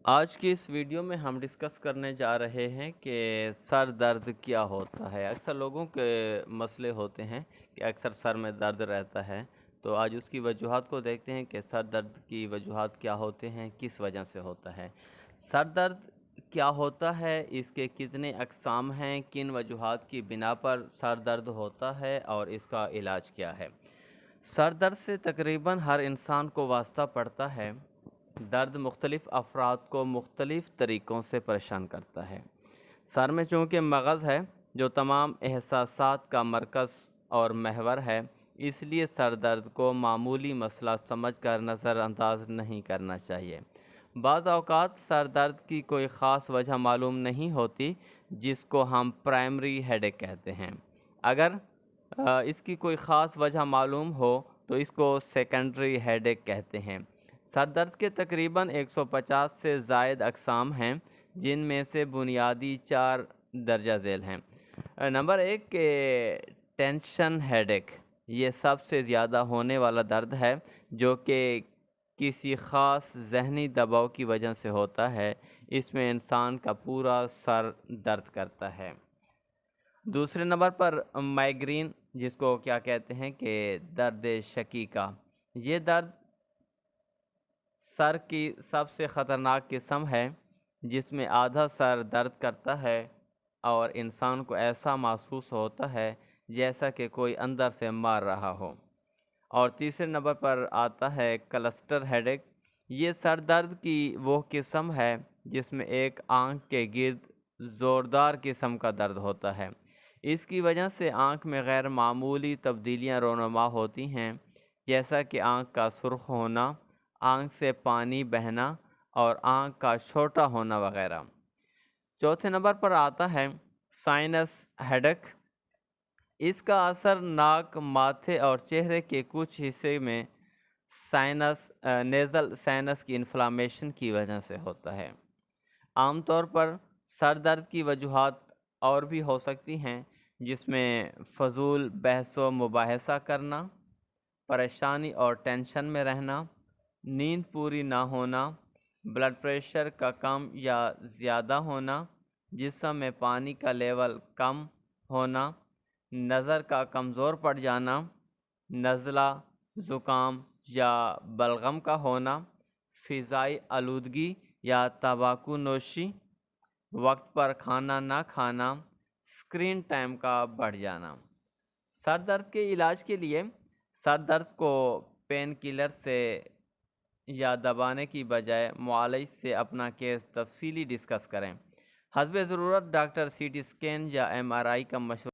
آج کی اس ویڈیو میں ہم ڈسکس کرنے جا رہے ہیں کہ سر درد کیا ہوتا ہے۔ اکثر لوگوں کے مسئلے ہوتے ہیں کہ اکثر سر میں درد رہتا ہے، تو آج اس کی وجوہات کو دیکھتے ہیں کہ سر درد کی وجوہات کیا ہوتے ہیں، کس وجہ سے ہوتا ہے۔ سر درد کیا ہوتا ہے، اس کے کتنے اقسام ہیں، کن وجوہات کی بنا پر سر درد ہوتا ہے اور اس کا علاج کیا ہے۔ سر درد سے تقریباً ہر انسان کو واسطہ پڑتا ہے۔ درد مختلف افراد کو مختلف طریقوں سے پریشان کرتا ہے۔ سر میں چونکہ مغز ہے جو تمام احساسات کا مرکز اور محور ہے، اس لیے سر درد کو معمولی مسئلہ سمجھ کر نظر انداز نہیں کرنا چاہیے۔ بعض اوقات سر درد کی کوئی خاص وجہ معلوم نہیں ہوتی، جس کو ہم پرائمری ہیڈیک کہتے ہیں۔ اگر اس کی کوئی خاص وجہ معلوم ہو تو اس کو سیکنڈری ہیڈیک کہتے ہیں۔ سر درد کے تقریباً 150 سے زائد اقسام ہیں، جن میں سے بنیادی 4 درجہ ذیل ہیں۔ نمبر 1 کہ ٹینشن ہیڈیک، یہ سب سے زیادہ ہونے والا درد ہے جو کہ کسی خاص ذہنی دباؤ کی وجہ سے ہوتا ہے۔ اس میں انسان کا پورا سر درد کرتا ہے۔ دوسرے نمبر پر مائیگرین، جس کو کیا کہتے ہیں کہ درد شقیقہ، یہ درد سر کی سب سے خطرناک قسم ہے، جس میں آدھا سر درد کرتا ہے اور انسان کو ایسا محسوس ہوتا ہے جیسا کہ کوئی اندر سے مار رہا ہو۔ اور تیسرے نمبر پر آتا ہے کلسٹر ہیڈیک۔ یہ سر درد کی وہ قسم ہے جس میں ایک آنکھ کے گرد زوردار قسم کا درد ہوتا ہے۔ اس کی وجہ سے آنکھ میں غیر معمولی تبدیلیاں رونما ہوتی ہیں، جیسا کہ آنکھ کا سرخ ہونا، آنکھ سے پانی بہنا اور آنکھ کا چھوٹا ہونا وغیرہ۔ چوتھے نمبر پر آتا ہے سائنس ہیڈیک۔ اس کا اثر ناک، ماتھے اور چہرے کے کچھ حصے میں نیزل سائنس کی انفلامیشن کی وجہ سے ہوتا ہے۔ عام طور پر سر درد کی وجوہات اور بھی ہو سکتی ہیں، جس میں فضول بحث و مباحثہ کرنا، پریشانی اور ٹینشن میں رہنا، نیند پوری نہ ہونا، بلڈ پریشر کا کم یا زیادہ ہونا، جسم میں پانی کا لیول کم ہونا، نظر کا کمزور پڑ جانا، نزلہ، زکام یا بلغم کا ہونا، فضائی آلودگی یا تمباکو نوشی، وقت پر کھانا نہ کھانا، اسکرین ٹائم کا بڑھ جانا۔ سر درد کے علاج کے لیے سر درد کو پین کلر سے یا دبانے کی بجائے معالج سے اپنا کیس تفصیلی ڈسکس کریں۔ حسب ضرورت ڈاکٹر سی ٹی اسکین یا ایم آر آئی کا مشورہ